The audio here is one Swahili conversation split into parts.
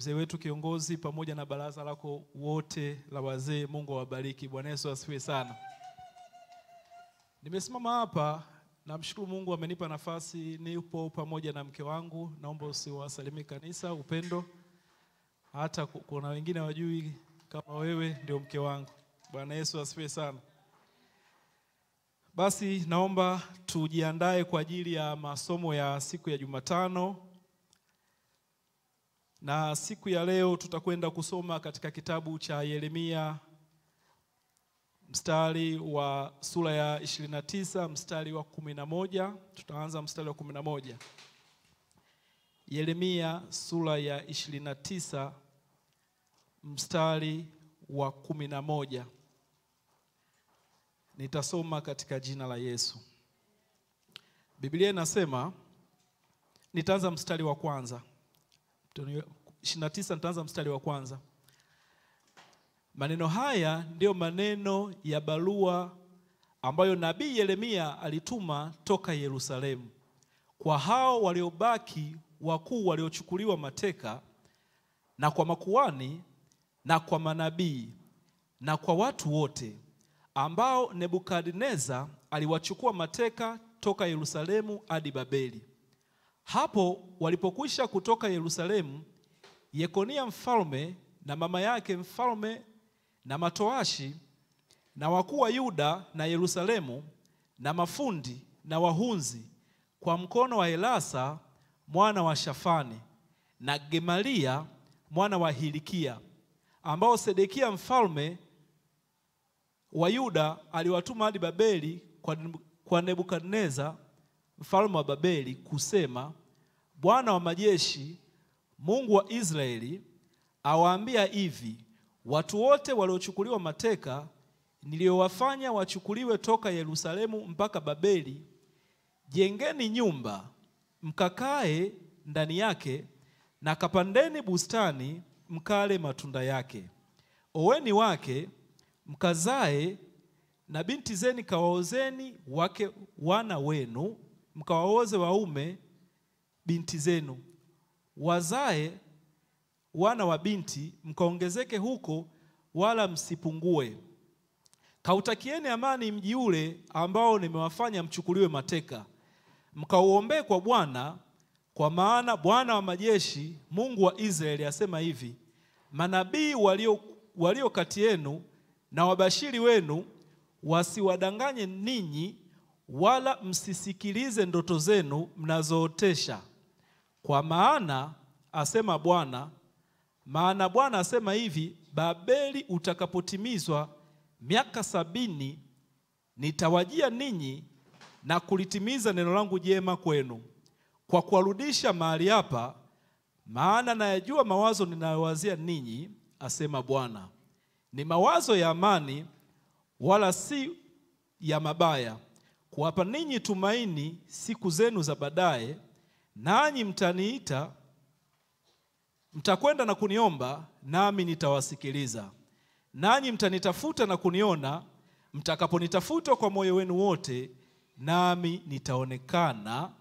mzee wetu kiongozi pamoja na baraza lako wote la wazee. Mungu awabariki. Bwana Yesu asifiwe sana. Nimesimama hapa, namshukuru Mungu amenipa nafasi, nipo pamoja na mke wangu. Naomba usiwasalimie kanisa, Upendo. Hata kuna wengine wajui kama wewe ndio mke wangu. Bwana Yesu asifiwe sana. Basi naomba tujiandae kwa ajili ya masomo ya siku ya Jumatano. Na siku ya leo tutakwenda kusoma katika kitabu cha Yeremia mstari wa sura ya 29 mstari wa 11. Tutaanza mstari wa 11. Yeremia sura ya 29 mstari wa 11. Nitasoma katika jina la Yesu. Biblia inasema, nitaanza mstari wa kwanza. 29 nitaanza mstari wa kwanza. Maneno haya ndio maneno ya barua ambayo nabii Yeremia alituma toka Yerusalemu kwa hao waliobaki wakuu waliochukuliwa mateka, na kwa makuhani na kwa manabii na kwa watu wote ambao Nebukadneza aliwachukua mateka toka Yerusalemu hadi Babeli. Hapo walipokwisha kutoka Yerusalemu, Yekonia mfalme na mama yake mfalme na matoashi na wakuu wa Yuda na Yerusalemu na mafundi na wahunzi kwa mkono wa Elasa mwana wa Shafani na Gemalia mwana wa Hilikia, ambao Sedekia mfalme wa Yuda aliwatuma hadi Babeli kwa Nebukadneza mfalme wa Babeli kusema, Bwana wa majeshi, Mungu wa Israeli, awaambia hivi, watu wote waliochukuliwa mateka niliowafanya wachukuliwe toka Yerusalemu mpaka Babeli, jengeni nyumba mkakae ndani yake, na kapandeni bustani mkale matunda yake. Oweni wake mkazae, na binti zeni kawaozeni wake wana wenu, mkawaoze waume binti zenu. Wazae wana wa binti, mkaongezeke huko wala msipungue. Kautakieni amani mji ule ambao nimewafanya mchukuliwe mateka. Mkauombee kwa Bwana, kwa maana Bwana wa majeshi, Mungu wa Israeli asema hivi, manabii walio kati yenu na wabashiri wenu wasiwadanganye ninyi, wala msisikilize ndoto zenu mnazootesha. Kwa maana asema Bwana, maana Bwana asema hivi, Babeli utakapotimizwa miaka 70, nitawajia ninyi na kulitimiza neno langu jema kwenu, kwa kuwarudisha mahali hapa, maana nayajua mawazo ninayowazia ninyi, asema Bwana, ni mawazo ya amani wala si ya mabaya, kuwapa ninyi tumaini siku zenu za baadaye. Nanyi mtaniita, mtakwenda na kuniomba, nami nitawasikiliza. Nanyi mtanitafuta na kuniona, mtakaponitafuta kwa moyo wenu wote, nami nitaonekana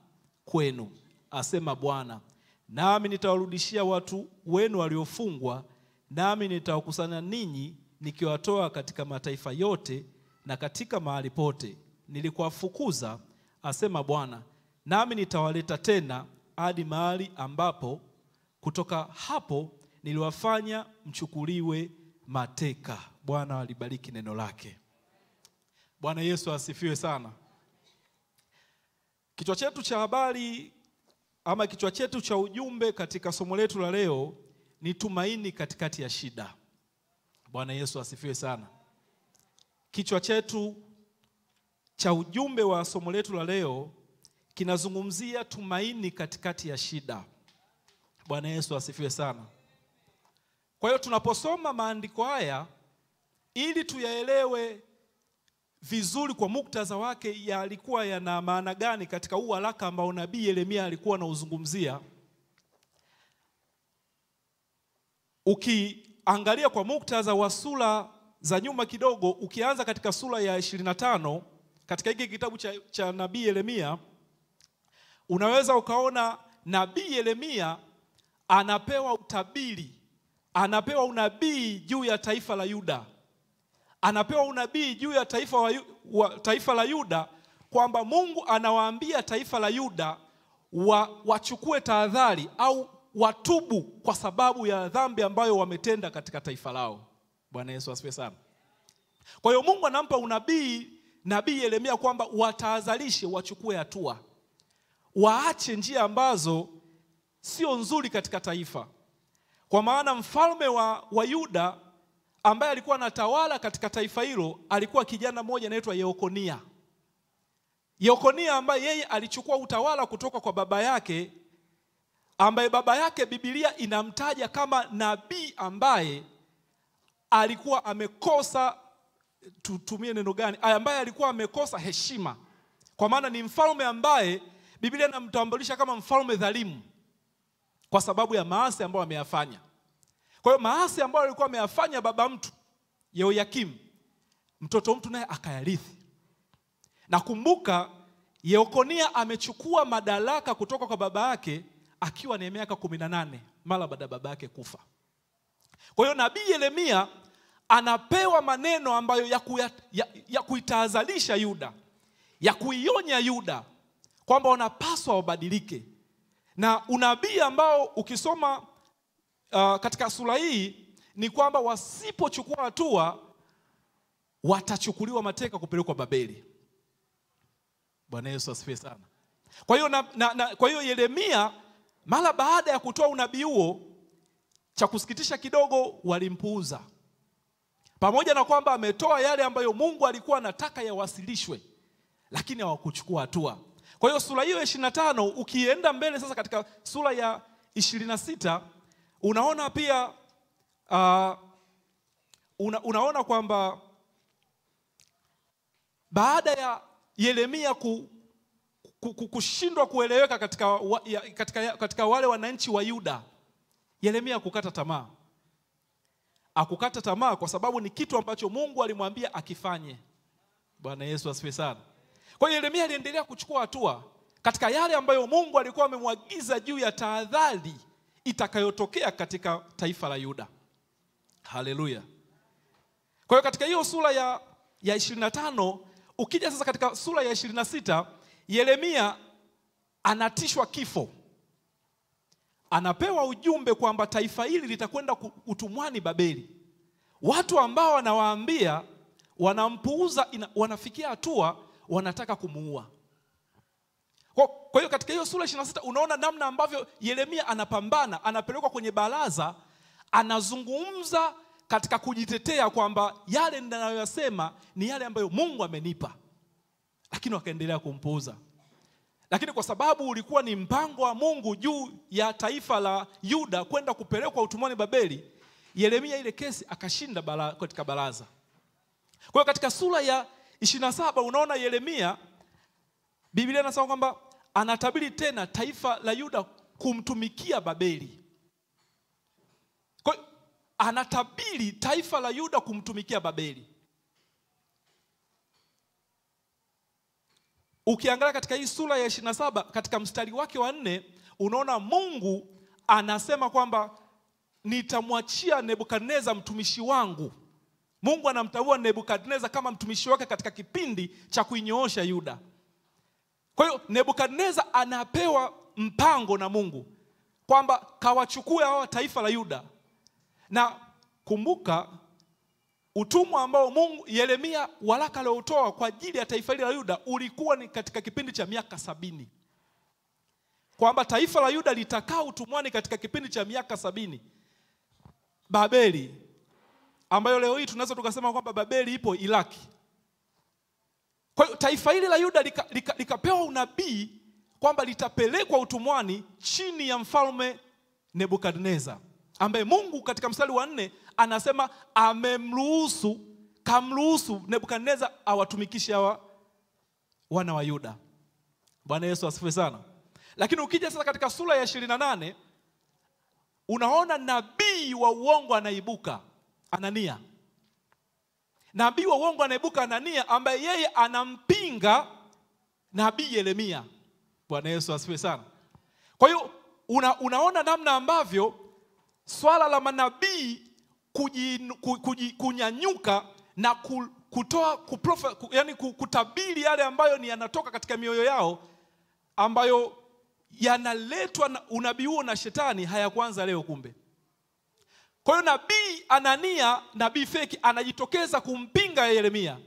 kwenu, asema Bwana. Nami nitawarudishia watu wenu waliofungwa, nami nitawakusanya ninyi nikiwatoa katika mataifa yote na katika mahali pote nilikuwafukuza, asema Bwana. Nami nitawaleta tena hadi mahali ambapo kutoka hapo niliwafanya mchukuliwe mateka. Bwana alibariki neno lake. Bwana Yesu asifiwe sana. Kichwa chetu cha habari ama kichwa chetu cha ujumbe katika somo letu la leo ni tumaini katikati ya shida. Bwana Yesu asifiwe sana. Kichwa chetu cha ujumbe wa somo letu la leo kinazungumzia tumaini katikati ya shida. Bwana Yesu asifiwe sana. Kwa hiyo tunaposoma maandiko haya, ili tuyaelewe vizuri kwa muktadha wake, yalikuwa yana maana gani katika huu waraka ambao nabii Yeremia alikuwa anauzungumzia, ukiangalia kwa muktadha wa sura za nyuma kidogo, ukianza katika sura ya 25 katika hiki kitabu cha nabii Yeremia, unaweza ukaona nabii Yeremia anapewa utabiri, anapewa unabii juu ya taifa la Yuda. Anapewa unabii juu ya taifa la Yuda kwamba Mungu anawaambia taifa la Yuda wachukue tahadhari au watubu kwa sababu ya dhambi ambayo wametenda katika taifa lao. Bwana Yesu asifiwe sana. Kwa hiyo Mungu anampa nabii Yeremia kwamba watahadharishe, wachukue hatua, waache njia ambazo sio nzuri katika taifa. Kwa maana mfalme wa Yuda ambaye alikuwa anatawala katika taifa hilo alikuwa kijana mmoja anaitwa Yekonia. Yekonia ambaye yeye alichukua utawala kutoka kwa baba yake, ambaye baba yake Biblia inamtaja kama nabii ambaye alikuwa amekosa, tutumie neno gani, ambaye alikuwa amekosa heshima. Kwa maana ni mfalme ambaye Biblia inamtambulisha kama mfalme dhalimu kwa sababu ya maasi ambayo ameyafanya. Kwa hiyo maasi ambayo alikuwa ameyafanya baba mtu Yehoyakim, mtoto mtu naye akayarithi. Na kumbuka Yekonia amechukua madaraka kutoka kwa baba yake akiwa na miaka 18 mara baada ya baba yake kufa. Kwa hiyo nabii Yeremia anapewa maneno ambayo ya kuitahadharisha Yuda, ya kuionya Yuda kwamba wanapaswa wabadilike. Na unabii ambao ukisoma katika sura hii ni kwamba wasipochukua hatua watachukuliwa mateka kupelekwa Babeli. Bwana Yesu asifiwe sana. Kwa hiyo Yeremia mara baada ya kutoa unabii huo, cha kusikitisha kidogo walimpuuza. Pamoja na kwamba ametoa yale ambayo Mungu alikuwa anataka yawasilishwe, lakini hawakuchukua hatua. Kwa hiyo sura hiyo ya 25 ukienda mbele sasa katika sura ya 26 unaona pia unaona kwamba baada ya Yeremia kushindwa kueleweka katika wale wananchi wa Yuda, Yeremia kukata tamaa. Akukata tamaa kwa sababu ni kitu ambacho Mungu alimwambia akifanye. Bwana Yesu asifiwe sana. Kwa hiyo Yeremia aliendelea kuchukua hatua katika yale ambayo Mungu alikuwa amemwagiza juu ya tahadhari itakayotokea katika taifa la Yuda. Haleluya. Kwa hiyo katika hiyo sura ya 25, ukija sasa katika sura ya 26, Yeremia anatishwa kifo. Anapewa ujumbe kwamba taifa hili litakwenda utumwani Babeli. Watu ambao wanawaambia wanampuuza, wanafikia hatua wanataka kumuua. Kwa hiyo katika hiyo sura 26 unaona namna ambavyo Yeremia anapambana, anapelekwa kwenye baraza, anazungumza katika kujitetea kwamba yale ninayoyasema ni yale ambayo Mungu amenipa. Lakini wakaendelea kumpuuza. Lakini kwa sababu ulikuwa ni mpango wa Mungu juu ya taifa la Yuda kwenda kupelekwa utumwani Babeli, Yeremia ile kesi akashinda katika baraza. Kwa hiyo katika sura ya 27 unaona Yeremia, Biblia inasema kwamba anatabiri tena taifa la Yuda kumtumikia Babeli. Kwa hiyo anatabiri taifa la Yuda kumtumikia Babeli. Ukiangalia katika hii sura ya 27 katika mstari wake wa 4 unaona Mungu anasema kwamba nitamwachia Nebukadneza mtumishi wangu. Mungu anamtambua Nebukadneza kama mtumishi wake katika kipindi cha kuinyoosha Yuda. Kwa hiyo Nebukadneza anapewa mpango na Mungu kwamba kawachukue hao taifa la Yuda. Na kumbuka utumwa ambao Mungu Yeremia waraka aliotoa kwa ajili ya taifa hili la Yuda ulikuwa ni katika kipindi cha miaka 70. Kwamba taifa la Yuda litakaa utumwani katika kipindi cha miaka 70. Babeli, ambayo leo hii tunaweza tukasema kwamba Babeli ipo Iraki. Kwa hiyo taifa hili la Yuda likapewa unabii kwamba litapelekwa utumwani chini ya mfalme Nebukadneza, ambaye Mungu katika mstari wa 4 anasema kamruhusu Nebukadneza awatumikishe hawa wana wa Yuda. Bwana Yesu asifiwe sana. Lakini ukija sasa katika sura ya 28 unaona nabii wa uongo anaibuka, Anania. Nabii wa uongo anaibuka Anania, ambaye yeye anampinga nabii Yeremia. Bwana Yesu asifiwe sana. Kwa hiyo unaona namna ambavyo swala la manabii kunyanyuka na kutabiri yale ambayo ni yanatoka katika mioyo yao, ambayo yanaletwa na unabii huo na shetani, hayakuanza leo kumbe. Kwa hiyo nabii Anania, nabii feki, anajitokeza kumpinga Yeremia.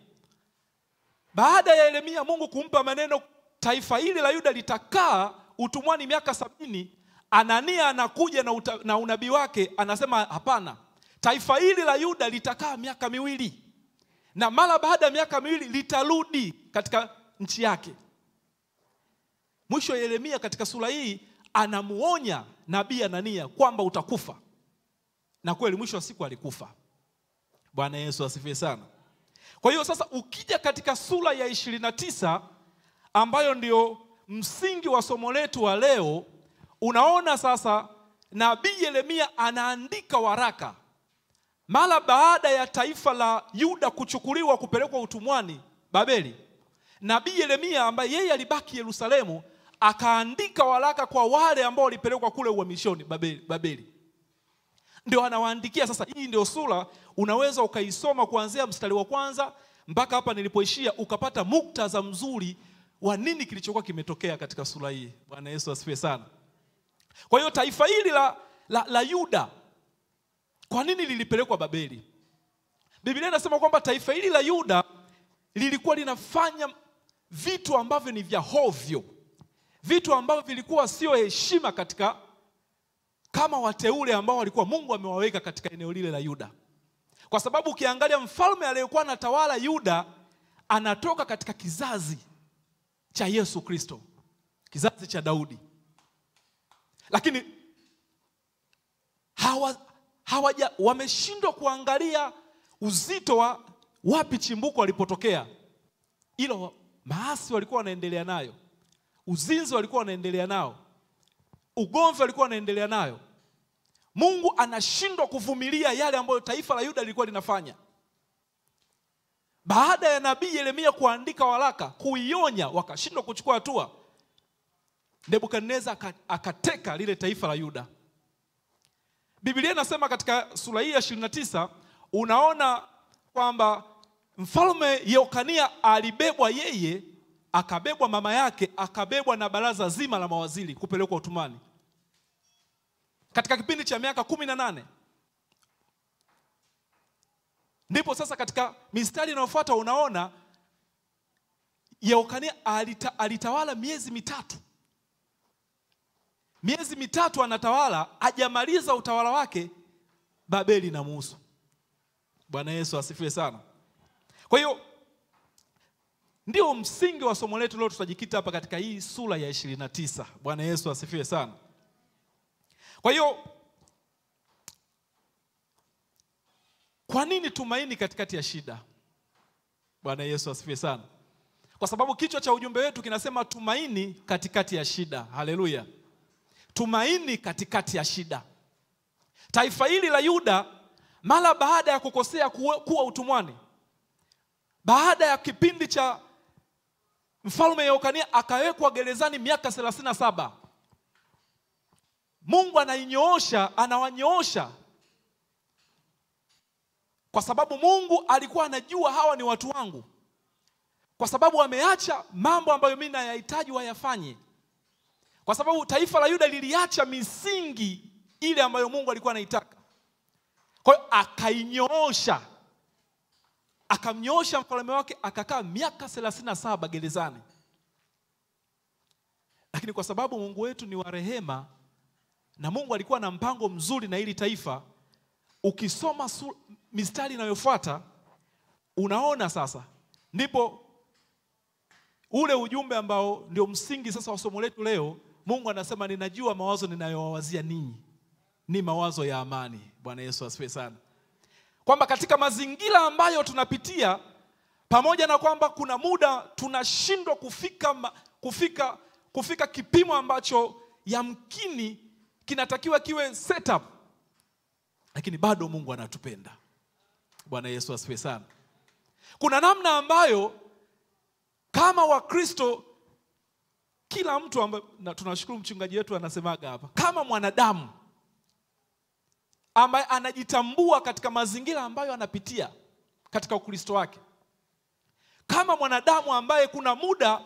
Baada ya Yeremia Mungu kumpa maneno, taifa hili la Yuda litakaa utumwani miaka 70, Anania anakuja na unabii wake, anasema hapana, taifa hili la Yuda litakaa miaka 2, na mara baada ya miaka 2 litarudi katika nchi yake. Mwisho Yeremia katika sura hii anamuonya nabii Anania kwamba utakufa. Na kweli mwisho wa siku alikufa. Bwana Yesu asifiwe sana. Kwa hiyo sasa ukija katika sura ya 29 ambayo ndio msingi wa somo letu wa leo, unaona sasa nabii Yeremia anaandika waraka mara baada ya taifa la Yuda kuchukuliwa kupelekwa utumwani Babeli. Nabii Yeremia ambaye yeye alibaki Yerusalemu akaandika waraka kwa wale ambao walipelekwa kule uhamishoni Babeli. Ndio anawaandikia sasa. Hii ndio sura unaweza ukaisoma kuanzia mstari wa 1 mpaka hapa nilipoishia, ukapata muktadha mzuri wa nini kilichokuwa kimetokea katika sura hii. Bwana Yesu asifiwe sana. Kwa hiyo taifa hili la Yuda, kwa nini lilipelekwa Babeli? Biblia inasema kwamba taifa hili la Yuda lilikuwa linafanya vitu ambavyo ni vya hovyo, vitu ambavyo vilikuwa sio heshima katika kama wateule ambao walikuwa Mungu amewaweka katika eneo lile la Yuda. Kwa sababu ukiangalia mfalme aliyekuwa anatawala Yuda anatoka katika kizazi cha Yesu Kristo, kizazi cha Daudi. Lakini wameshindwa kuangalia uzito wa wapi chimbuko walipotokea. Ilo maasi walikuwa wanaendelea nayo, uzinzi walikuwa wanaendelea nao, ugomvi walikuwa wanaendelea nayo. Mungu anashindwa kuvumilia yale ambayo taifa la Yuda lilikuwa linafanya. Baada ya nabii Yeremia kuandika waraka kuionya, wakashindwa kuchukua hatua, Nebukadneza akateka lile taifa la Yuda. Biblia inasema katika sura hii ya 29 unaona kwamba mfalme Yehokia alibebwa yeye, akabebwa mama yake, akabebwa na baraza zima la mawaziri kupelekwa utumwani. Katika kipindi cha miaka 18. Ndipo sasa katika mistari inayofuata unaona Yehokia alitawala miezi 3. Miezi 3 anatawala, hajamaliza utawala wake, Babeli na muhusu. Bwana Yesu asifiwe sana. Kwa hiyo ndio msingi wa somo letu leo, tutajikita hapa katika hii sura ya 29. Bwana Yesu asifiwe sana. Kwa hiyo kwa nini tumaini katikati ya shida? Bwana Yesu asifiwe sana. Kwa sababu kichwa cha ujumbe wetu kinasema tumaini katikati ya shida. Haleluya. Tumaini katikati ya shida. Taifa hili la Yuda mara baada ya kukosea kuwa utumwani, baada ya kipindi cha mfalme Yehokia akawekwa gerezani miaka 37, Mungu anawanyoosha kwa sababu Mungu alikuwa anajua hawa ni watu wangu, kwa sababu wameacha mambo ambayo mimi nayahitaji wayafanye. Kwa sababu taifa la Yuda liliacha misingi ile ambayo Mungu alikuwa anaitaka. Kwa hiyo akainyoosha, akamnyoosha mfalme wake, akakaa miaka 37 gerezani. Lakini kwa sababu Mungu wetu ni wa rehema na Mungu alikuwa na mpango mzuri na hili taifa, ukisoma mistari inayofuata unaona sasa ndipo ule ujumbe ambao ndio msingi sasa wa somo letu leo. Mungu anasema ninajua mawazo ninayowawazia ninyi ni mawazo ya amani. Bwana Yesu asifiwe sana. Kwamba katika mazingira ambayo tunapitia, pamoja na kwamba kuna muda tunashindwa kufika kipimo ambacho yamkini kinatakiwa kiwe setup, lakini bado Mungu anatupenda. Bwana Yesu asifiwe sana. Kuna namna ambayo kama Wakristo kila mtu ambaye, na tunashukuru mchungaji wetu anasemaga hapa, kama mwanadamu ambaye anajitambua katika mazingira ambayo anapitia katika Ukristo wake, kama mwanadamu ambaye kuna muda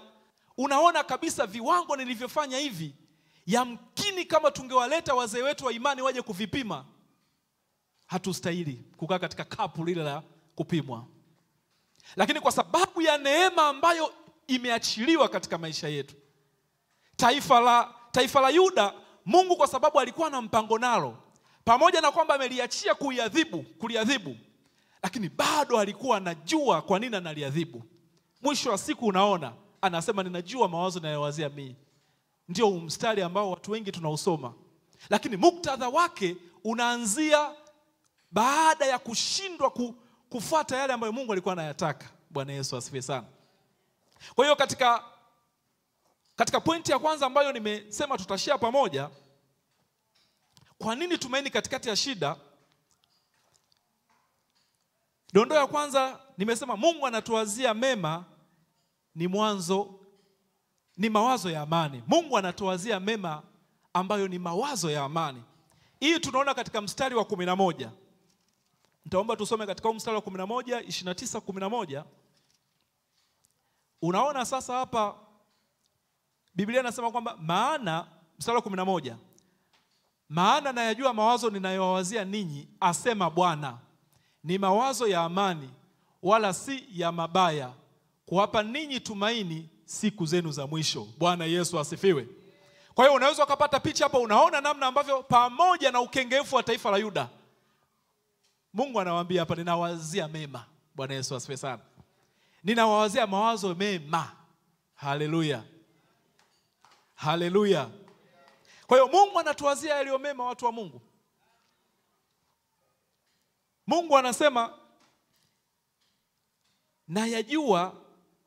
unaona kabisa viwango nilivyofanya hivi, yamkini kama tungewaleta wazee wetu wa imani waje kuvipima, hatustahili kukaa katika kapu lile la kupimwa. Lakini kwa sababu ya neema ambayo imeachiliwa katika maisha yetu, taifa la Yuda, Mungu kwa sababu alikuwa na mpango nalo, pamoja na kwamba ameliachia kuliadhibu, lakini bado alikuwa anajua kwa nini analiadhibu. Mwisho wa siku unaona anasema, ninajua mawazo ninayowazia mimi. Ndio mstari ambao watu wengi tunausoma, lakini muktadha wake unaanzia baada ya kushindwa kufuata yale ambayo Mungu alikuwa anayataka. Bwana Yesu asifiwe sana. Kwa hiyo katika pointi ya kwanza ambayo nimesema tutashare pamoja, kwa nini tumaini katikati ya shida? Dondoo ya kwanza nimesema Mungu anatuwazia mema, ni mawazo ya amani. Mungu anatuwazia mema ambayo ni mawazo ya amani. Hii tunaona katika mstari wa 11. Nitaomba tusome katika mstari wa 11, 29:11. Unaona sasa hapa Biblia inasema kwamba mstari wa 11, maana nayajua mawazo ninayowazia ninyi, asema Bwana, ni mawazo ya amani wala si ya mabaya, kuwapa ninyi tumaini siku zenu za mwisho. Bwana Yesu asifiwe. Kwa hiyo unaweza ukapata picha hapa, unaona namna ambavyo pamoja na ukengefu wa taifa la Yuda, Mungu anawaambia hapa, ninawazia mema. Bwana Yesu asifiwe sana. Ninawazia mawazo mema. Haleluya. Haleluya. Kwa hiyo Mungu anatuwazia yaliyo mema, watu wa Mungu. Mungu anasema, na yajua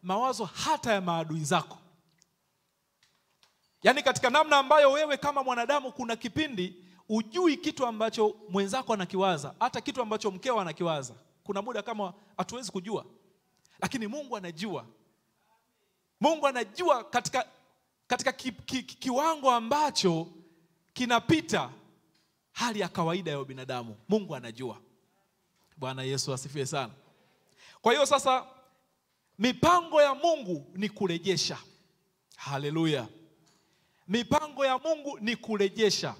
mawazo hata ya maadui zako. Yaani katika namna ambayo wewe kama mwanadamu kuna kipindi ujui kitu ambacho mwenzako anakiwaza, hata kitu ambacho mkeo anakiwaza. Kuna muda kama hatuwezi kujua, lakini Mungu anajua. Mungu anajua katika kiwango ambacho kinapita hali ya kawaida ya binadamu. Mungu anajua. Bwana Yesu asifiwe sana. Kwa hiyo sasa mipango ya Mungu ni kurejesha. Haleluya. Mipango ya Mungu ni kurejesha.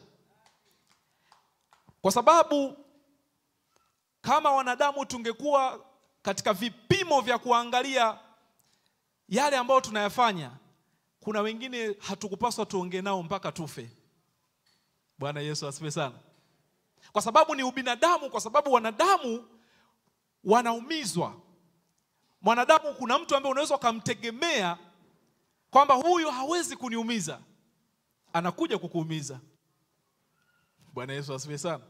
Kwa sababu kama wanadamu tungekuwa katika vipimo vya kuangalia yale ambayo tunayafanya, kuna wengine hatukupaswa tuongee nao mpaka tufe. Bwana Yesu asifiwe sana. Kwa sababu ni ubinadamu, kwa sababu wanadamu wanaumizwa. Mwanadamu, kuna mtu ambaye unaweza kumtegemea kwamba huyu hawezi kuniumiza, anakuja kukuumiza. Bwana Yesu asifiwe sana.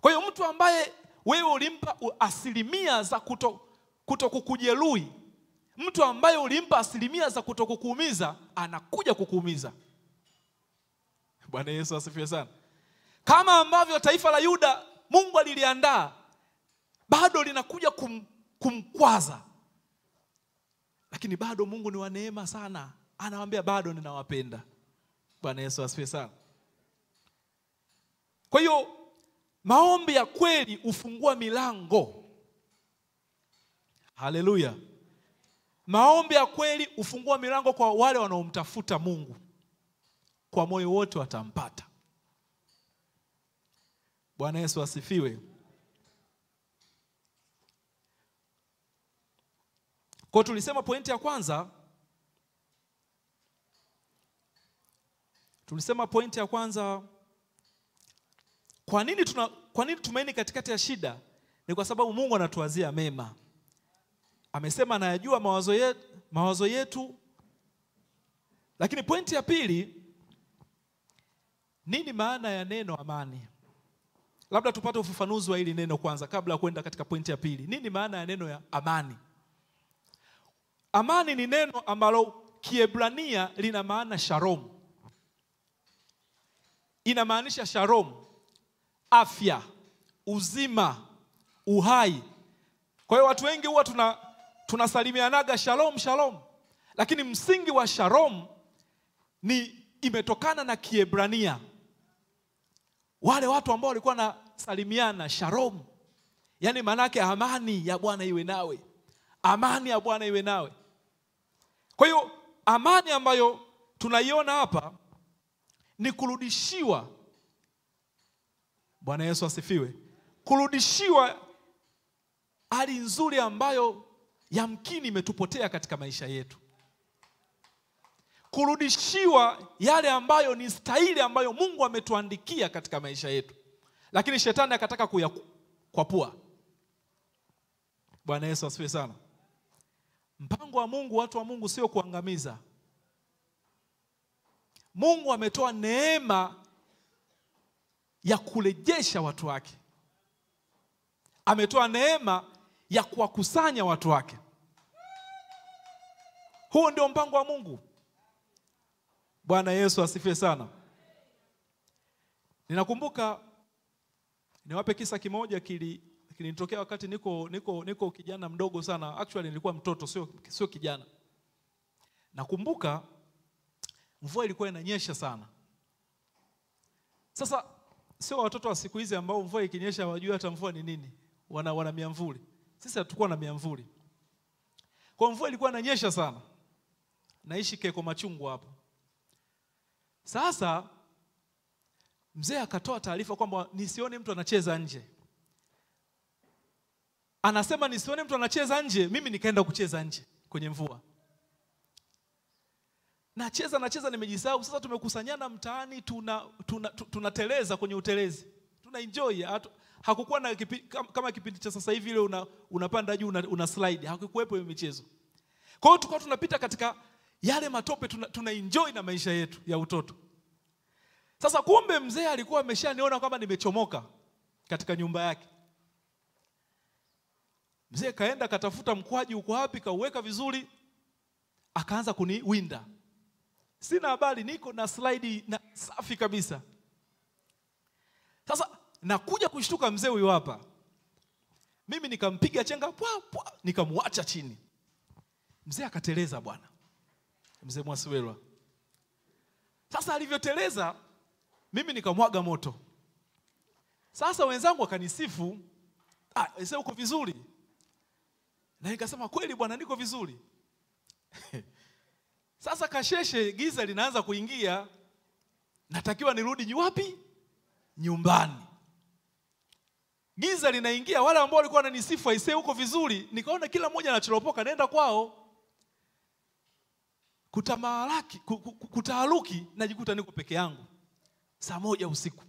Kwa hiyo mtu ambaye wewe ulimpa asilimia za kuto kukujeruhi, mtu ambaye ulimpa asilimia za kuto kukuumiza, anakuja kukuumiza. Bwana Yesu asifiwe sana. Kama ambavyo taifa la Yuda Mungu aliliandaa, bado linakuja kumkwaza. Lakini bado Mungu ni wa neema sana, anawaambia bado ninawapenda. Bwana Yesu asifiwe sana. Kwa hiyo maombi ya kweli hufungua milango. Haleluya. Maombi ya kweli hufungua milango kwa wale wanaomtafuta Mungu. Kwa moyo wote watampata. Bwana Yesu asifiwe. Kwa tulisema pointi ya kwanza, kwa nini tumaini katikati ya shida? Ni kwa sababu Mungu anatuwazia mema. Amesema anayajua mawazo yetu. Lakini pointi ya pili, nini maana ya neno amani? Labda tupate ufafanuzi wa hili neno kwanza kabla ya kwenda katika pointi ya pili. Nini maana ya neno ya amani? Amani ni neno ambalo Kiebrania lina maana shalom. Inamaanisha shalom, afya, uzima, uhai. Kwa hiyo watu wengi huwa tunasalimianaga shalom shalom. Lakini msingi wa shalom imetokana na Kiebrania. Wale watu ambao walikuwa na salimiana shalom. Yaani maana yake amani ya Bwana iwe nawe. Amani ya Bwana iwe nawe. Kwa hiyo amani ambayo tunaiona hapa ni kurudishiwa. Bwana Yesu asifiwe. Kurudishiwa hali nzuri ambayo yamkini imetupotea katika maisha yetu. Kurudishiwa yale ambayo ni stahili ambayo Mungu ametuandikia katika maisha yetu, lakini shetani akataka kuyakwapua. Bwana Yesu asifiwe sana. Mpango wa Mungu, watu wa Mungu, sio kuangamiza. Mungu ametoa neema ya kurejesha watu wake. Ametoa neema ya kuwakusanya watu wake. Huo ndio mpango wa Mungu. Bwana Yesu asifiwe sana. Ninakumbuka, niwape kisa kimoja kilinitokea wakati niko kijana mdogo sana. Actually nilikuwa mtoto, sio kijana. Nakumbuka mvua ilikuwa inanyesha sana. Sasa sio watoto wa siku hizi ambao mvua ikinyesha wajua hata mvua ni nini. Wana miamvuli. Sisi hatukuwa na miamvuli. Kwa mvua ilikuwa inanyesha sana. Naishi Keko Machungwa hapo. Sasa mzee akatoa taarifa kwamba nisione mtu anacheza nje. Anasema nisione mtu anacheza nje, mimi nikaenda kucheza nje kwenye mvua. Nacheza nimejisahau. Sasa tumekusanyana mtaani, tunateleza kwenye utelezi. Tuna enjoy. Hakukuwa na kama kipindi cha sasa hivi ile unapanda juu una slide. Hakukuwepo hiyo michezo. Kwa hiyo tulikuwa tunapita katika yale matope, tuna enjoy na maisha yetu ya utoto. Sasa kumbe mzee alikuwa ameshaniona kwamba nimechomoka katika nyumba yake. Mzee kaenda katafuta mkwaju uko wapi, kauweka vizuri, akaanza kuniwinda. Sina habari, niko na slide na safi kabisa. Sasa nakuja kushtuka mzee huyu hapa. Mimi nikampiga chenga nikamwacha chini. Mzee akateleza bwana. Mzee Mwasiwelwa. Sasa alivyoteleza, mimi nikamwaga moto. Sasa wenzangu wakanisifu, "Ese uko vizuri." Na nikasema kweli bwana, niko vizuri. Sasa kasheshe, giza linaanza kuingia. Natakiwa nirudi wapi? Nyumbani. Giza linaingia, wale ambao walikuwa wananisifu ese uko vizuri, nikaona kila mmoja anachoropoka naenda kwao. Kutaaruki, najikuta niko peke yangu. 1:00 usiku.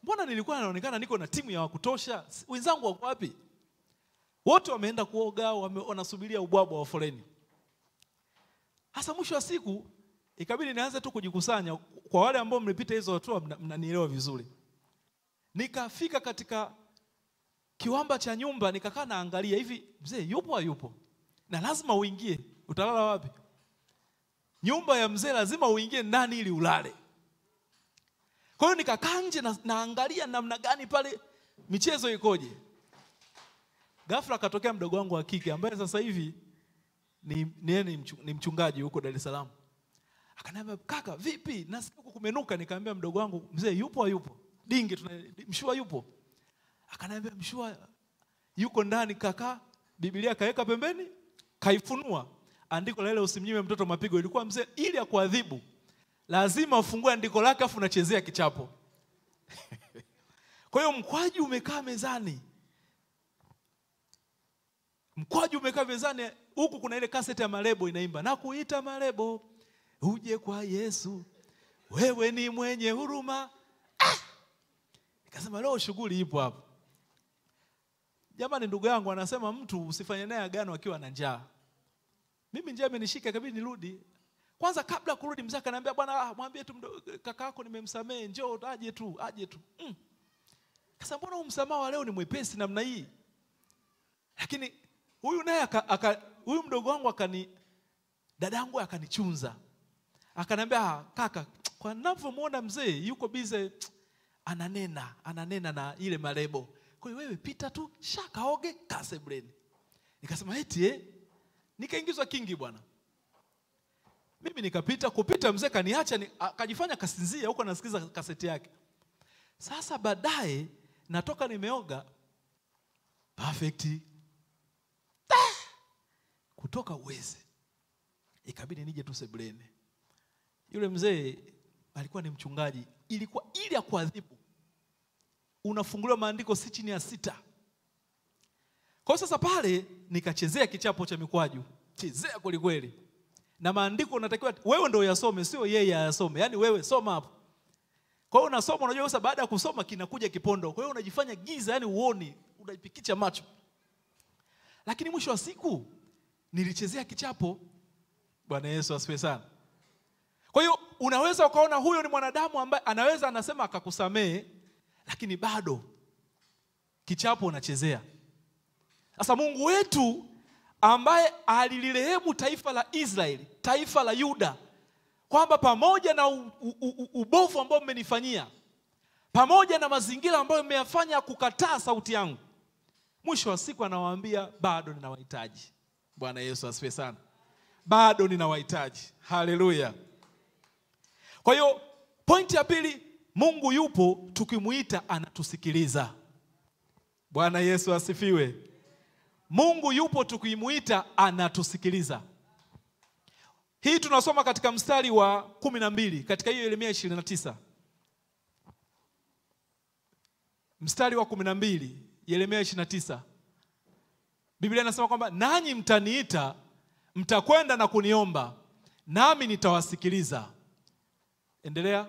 Mbona nilikuwa naonekana niko na timu ya wakutosha? Wenzangu wako wapi? Wote wameenda kuoga, wanasubiria ubwabwa wa foleni. Hasa mwisho wa siku ikabidi nianze tu kujikusanya. Kwa wale ambao mlipita hizo hatua mnanielewa vizuri. Nikafika katika kiwamba cha nyumba, nikakaa naangalia hivi, mzee yupo hayupo? Na lazima uingie. Utalala wapi? Nyumba ya mzee lazima uingie ndani ili ulale. Kwa hiyo nikakaa nje naangalia namna gani pale michezo ikoje. Ghafla katokea mdogo wangu wa kike ambaye sasa hivi ni mchungaji huko Dar es Salaam. Akaniambia, "Kaka, vipi? Nasikia kumenuka." Nikamwambia mdogo wangu, "Mzee yupo hayupo?" Dingi Mshua yupo? Akaniambia, "Mshua yuko ndani kaka." Biblia kaweka pembeni, kaifunua. Andiko la ile usimnyime mtoto mapigo ilikuwa mzee ili akuadhibu lazima ufungue andiko lake afu unachezea kichapo. Kwa hiyo mkwaju umekaa mezani. Huku kuna ile kaseti ya Malebo inaimba, "Nakuita Malebo, uje kwa Yesu, wewe ni mwenye huruma." Nikasema leo shughuli ipo hapo. Jamani, ndugu yangu anasema mtu usifanye naye agano akiwa na njaa. Mimi njaa imenishika, ikabidi nirudi. Kwanza kabla kurudi mzee akaniambia, "Bwana, mwambie tu kaka yako nimemsamehe, njoo aje tu." Kasa mbona umsamaha wa leo ni mwepesi namna hii? Lakini huyu naye huyu mdogo wangu dadangu akanichunza. Akaniambia, "Kaka, kwa ninavyomuona mzee yuko busy ananena na ile Malebo. Kwa hiyo wewe pita tu, shakaoge kasebreni." Nikasema eti nikaingizwa kingi bwana. Mimi nikapita, kupita mzee kaniacha, akajifanya kasinzia huko anasikiza kaseti yake. Sasa baadaye natoka nimeoga perfect. Kutoka uweze. Ikabidi nije tu sebuleni. Yule mzee alikuwa ni mchungaji. Ilikuwa ili ya kuadhibu. Unafunguliwa maandiko si chini ya 6. Kwa sasa pale nikachezea kichapo cha mikwaju. Chezea kweli kweli. Na maandiko unatakiwa wewe ndio uyasome, sio yeye ayasome. Yaani wewe soma hapo. Kwa hiyo unasoma, unajua sasa baada ya kusoma kinakuja kipondo. Kwa hiyo unajifanya giza, yani uoni, unaipikicha macho. Lakini mwisho wa siku nilichezea kichapo. Bwana Yesu asifiwe sana. Kwa hiyo unaweza ukaona huyo ni mwanadamu ambaye anaweza anasema akakusamee, lakini bado kichapo unachezea. Sasa Mungu wetu ambaye alilirehemu taifa la Israeli, taifa la Yuda, kwamba pamoja na ubovu ambao mmenifanyia, pamoja na mazingira ambayo mmeyafanya kukataa sauti yangu, mwisho wa siku anawaambia bado ninawahitaji. Bwana Yesu asifiwe sana. Bado ninawahitaji. Haleluya. Kwa hiyo pointi ya pili, Mungu yupo, tukimuita anatusikiliza. Bwana Yesu asifiwe. Mungu yupo, tukimuita anatusikiliza. Hii tunasoma katika mstari wa 12 katika hiyo Yeremia 29. Mstari wa 12 Yeremia 29. Biblia inasema kwamba nanyi mtaniita, mtakwenda na kuniomba, nami nitawasikiliza. Endelea.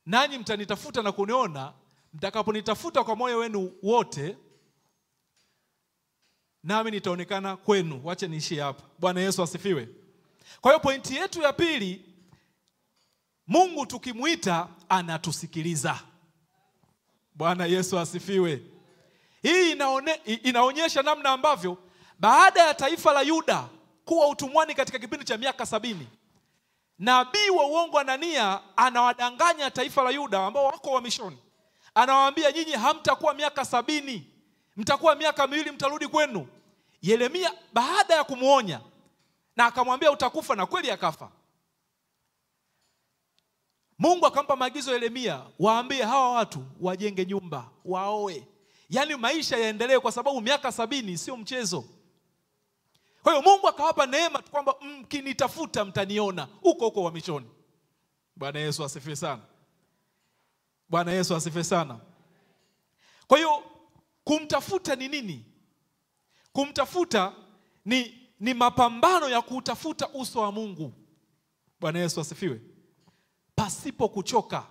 Nanyi mtanitafuta na kuniona, mtakaponitafuta kwa moyo wenu wote, nami nitaonekana kwenu. Wacha niishie hapa. Bwana Yesu asifiwe. Kwa hiyo pointi yetu ya pili, Mungu tukimuita anatusikiliza. Bwana Yesu asifiwe. Hii inaonyesha namna ambavyo baada ya taifa la Yuda kuwa utumwani katika kipindi cha miaka 70, nabii wa uongo Anania anawadanganya taifa la Yuda ambao wako wa mishoni. Anawaambia nyinyi hamtakuwa miaka 70, mtakuwa miaka 2 mtarudi kwenu. Yeremia baada ya kumuonya na akamwambia utakufa, na kweli akafa, Mungu akampa maagizo Yeremia, waambie hawa watu wajenge nyumba, waoe. Yaani maisha yaendelee, kwa sababu miaka 70 sio mchezo. Kwa hiyo Mungu akawapa neema kwamba mkinitafuta mtaniona huko huko wa mishoni. Bwana Yesu asifiwe sana. Bwana Yesu asifiwe sana. Kwa hiyo kumtafuta ni nini? Kumtafuta ni mapambano ya kutafuta uso wa Mungu. Bwana Yesu asifiwe. Pasipo kuchoka.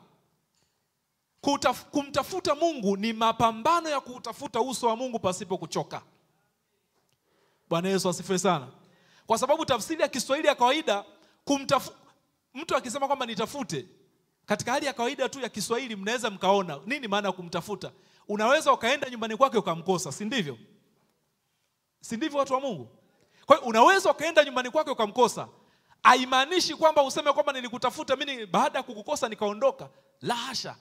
Kumtafuta Mungu ni mapambano ya kutafuta uso wa Mungu pasipo kuchoka. Bwana Yesu asifiwe sana. Kwa sababu tafsiri ya Kiswahili ya kawaida, mtu akisema kwamba nitafute, katika hali ya kawaida tu ya Kiswahili mnaweza mkaona nini maana ya kumtafuta. Unaweza ukaenda nyumbani kwake ukamkosa, si ndivyo? Si ndivyo watu wa Mungu? Kwa hiyo unaweza ukaenda nyumbani kwake ukamkosa. Haimaanishi kwamba useme kwamba nilikutafuta mimi baada ya kukukosa nikaondoka. La hasha.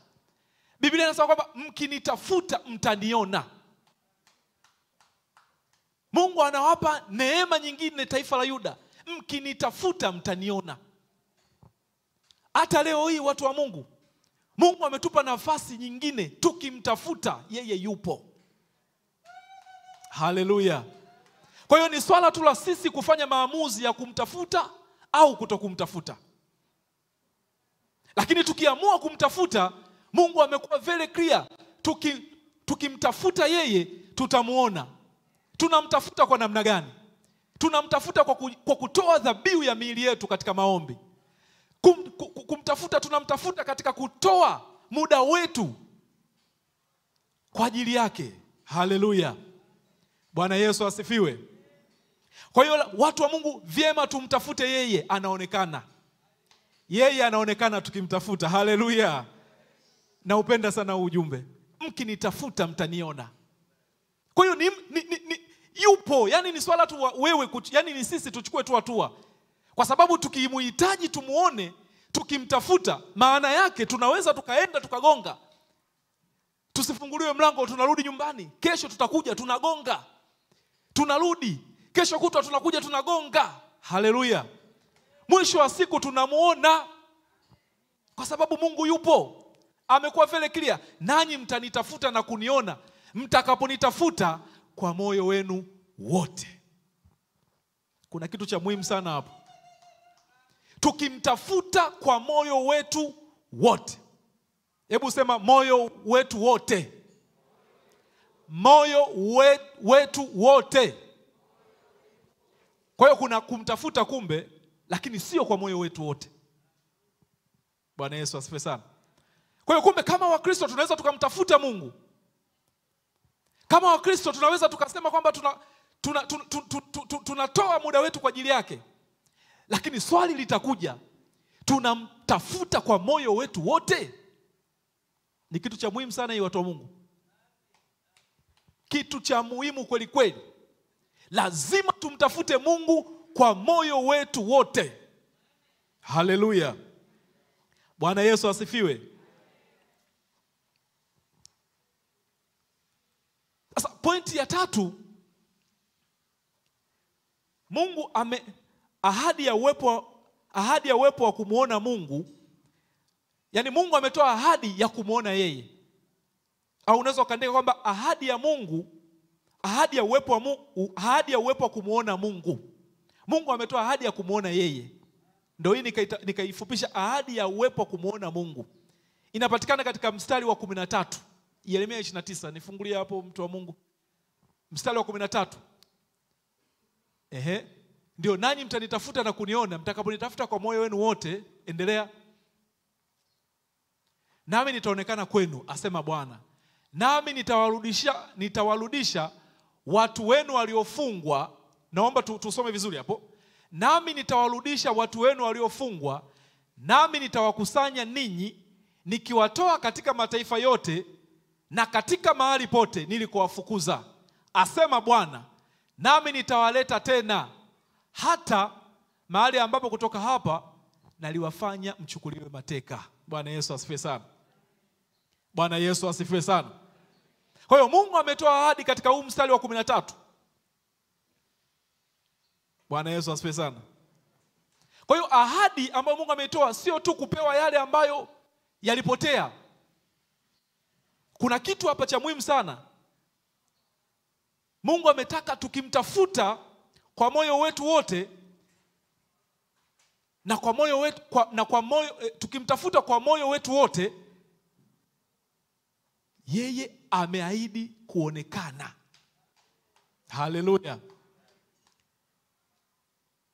Biblia inasema kwamba mkinitafuta mtaniona. Mungu anawapa neema nyingine taifa la Yuda. Mkinitafuta mtaniona. Hata leo hii watu wa Mungu, Mungu ametupa nafasi nyingine, tukimtafuta yeye yupo. Haleluya. Kwa hiyo ni swala tu la sisi kufanya maamuzi ya kumtafuta au kutokumtafuta. Lakini tukiamua kumtafuta, Mungu amekuwa very clear. Tukimtafuta yeye tutamuona. Tunamtafuta kwa namna gani? Tunamtafuta kwa kutoa dhabihu ya miili yetu katika maombi. Kumtafuta, tunamtafuta katika kutoa muda wetu kwa ajili yake. Haleluya. Bwana Yesu asifiwe. Kwa hiyo watu wa Mungu, vyema tumtafute yeye, anaonekana. Yeye anaonekana tukimtafuta. Haleluya. Na upenda sana ujumbe. Mkinitafuta mtaniona. Kwa hiyo yupo, yani ni swala tu wewe, yani ni sisi tuchukue tu hatua. Kwa sababu tukimhitaji tumuone, tukimtafuta, maana yake tunaweza tukaenda tukagonga. Tusifunguliwe mlango tunarudi nyumbani. Kesho tutakuja tunagonga. Tunarudi. kesho kutwa tunakuja tunagonga. Haleluya. Mwisho wa siku tunamuona, kwa sababu Mungu yupo. Amekuwa vile clear, nanyi mtanitafuta na kuniona mtakaponitafuta kwa moyo wenu wote. Kuna kitu cha muhimu sana hapo. Tukimtafuta kwa moyo wetu wote. Hebu sema moyo wetu wote. Moyo wetu wote. Kwa hiyo kuna kumtafuta kumbe, lakini sio kwa moyo wetu wote. Bwana Yesu asifiwe sana. Kwa hiyo kumbe kama Wakristo tunaweza tukamtafuta Mungu. Kama Wakristo tunaweza tukasema kwamba tunatoa muda wetu kwa ajili yake. Lakini swali litakuja, tunamtafuta kwa moyo wetu wote? Ni kitu cha muhimu sana hii, watu wa Mungu. Kitu cha muhimu kweli kweli. Lazima tumtafute Mungu kwa moyo wetu wote. Haleluya. Bwana Yesu asifiwe. Sasa pointi ya 3, Mungu ahadi ya uwepo wa kumuona Mungu. Yaani Mungu ametoa ahadi ya kumuona yeye. Au unaweza kuandika kwamba ahadi ya uwepo wa kumuona Mungu. Mungu ametoa ahadi ya kumuona yeye. Ndio hii nikaifupisha, ahadi ya uwepo wa kumuona Mungu. Inapatikana katika mstari wa 13, Yeremia 29. Nifungulie hapo mtu wa Mungu. Mstari wa 13. Ndio, nanyi mtanitafuta na kuniona mtakaponitafuta kwa moyo wenu wote. Endelea. Nami nitaonekana kwenu, asema Bwana. Nami nitawarudisha watu wenu waliofungwa. Naomba tusome vizuri hapo. Nami nitawarudisha watu wenu waliofungwa, nami nitawakusanya ninyi, nikiwatoa katika mataifa yote na katika mahali pote nilikowafukuza, asema Bwana. Nami nitawaleta tena hata mahali ambapo kutoka hapa naliwafanya mchukuliwe mateka. Bwana Yesu asifiwe sana. Bwana Yesu asifiwe sana. Kwa hiyo Mungu ametoa ahadi katika huu mstari wa 13. Bwana Yesu asifiwe sana. Kwa hiyo ahadi ambayo Mungu ametoa sio tu kupewa yale ambayo yalipotea. Kuna kitu hapa cha muhimu sana. Mungu ametaka tukimtafuta kwa moyo wetu wote na kwa moyo wetu tukimtafuta kwa moyo wetu wote, yeye ameahidi kuonekana. Haleluya.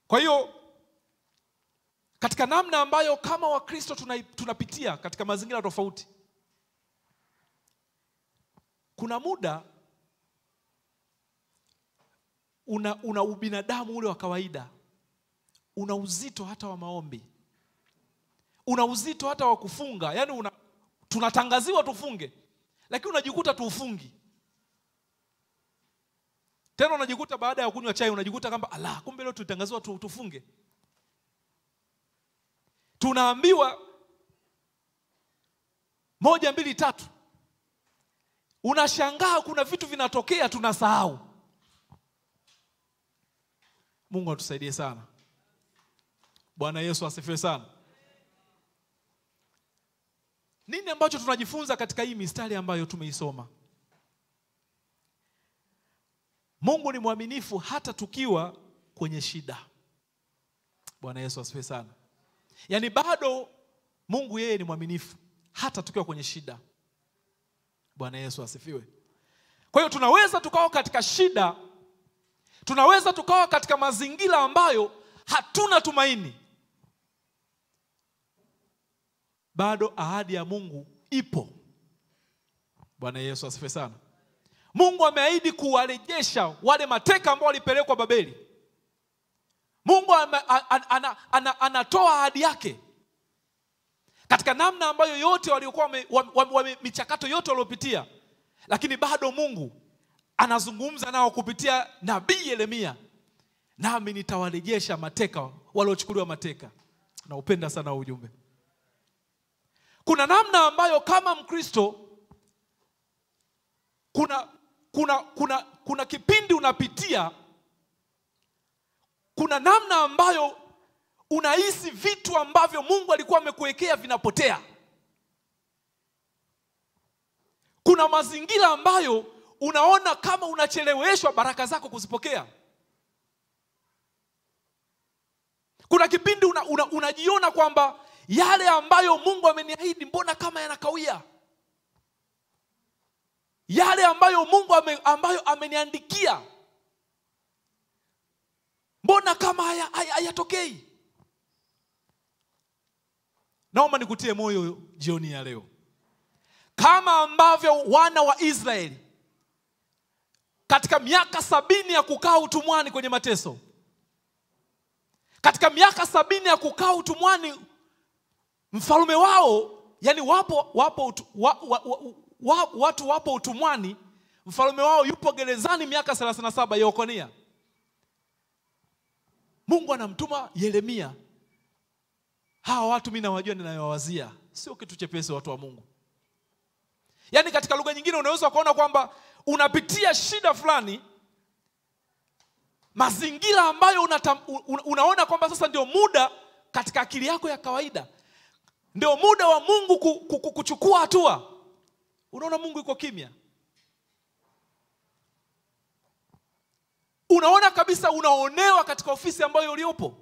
Kwa hiyo katika namna ambayo kama Wakristo tunapitia katika mazingira tofauti, kuna muda una ubinadamu ule wa kawaida, una uzito hata wa maombi, una uzito hata wa kufunga. Yaani tunatangaziwa tufunge, lakini unajikuta tuufungi. Tena unajikuta baada ya kunywa chai unajikuta kama kumbe leo tulitangaziwa tufunge. Tunaambiwa 1, 2, 3. Unashangaa kuna vitu vinatokea tunasahau. Mungu atusaidie sana. Bwana Yesu asifiwe sana. Nini ambacho tunajifunza katika hii mistari ambayo tumeisoma? Mungu ni mwaminifu hata tukiwa kwenye shida. Bwana Yesu asifiwe sana. Yaani bado Mungu yeye ni mwaminifu hata tukiwa kwenye shida. Bwana Yesu asifiwe. Kwa hiyo tunaweza tukawa katika shida, tunaweza tukawa katika mazingira ambayo hatuna tumaini. Bado ahadi ya Mungu ipo. Bwana Yesu asifiwe sana. Mungu ameahidi kuwarejesha wale mateka ambao walipelekwa Babeli. Mungu anatoa ahadi yake katika namna ambayo yote waliokuwa michakato yote waliopitia, lakini bado Mungu anazungumza nao kupitia nabii Yeremia. Nami nitawarejesha mateka waliochukuliwa mateka. Naupenda sana ujumbe. Kuna namna ambayo kama Mkristo kuna kipindi unapitia kuna namna ambayo unahisi vitu ambavyo Mungu alikuwa amekuwekea vinapotea. Kuna mazingira ambayo unaona kama unacheleweshwa baraka zako kuzipokea. Kuna kipindi unajiona kwamba yale ambayo Mungu ameniahidi mbona kama yanakawia. Yale ambayo Mungu ameniandikia mbona kama hayatokei. Naomba nikutie moyo jioni ya leo. Kama ambavyo wana wa Israeli katika miaka 70 ya kukaa utumwani kwenye mateso, katika miaka 70 ya kukaa utumwani, mfalme wao, yani watu wapo utumwani, mfalme wao yupo gerezani miaka 37, Yekonia. Mungu anamtuma Yeremia. Hawa watu mimi nawajua, ninayowazia sio kitu chepesi, watu wa Mungu. Yani katika lugha nyingine unaweza kuona kwamba unapitia shida fulani, mazingira ambayo unaona kwamba sasa ndio muda, katika akili yako ya kawaida ndio muda wa Mungu kuchukua hatua. Unaona Mungu yuko kimya. Unaona kabisa unaonewa katika ofisi ambayo uliopo,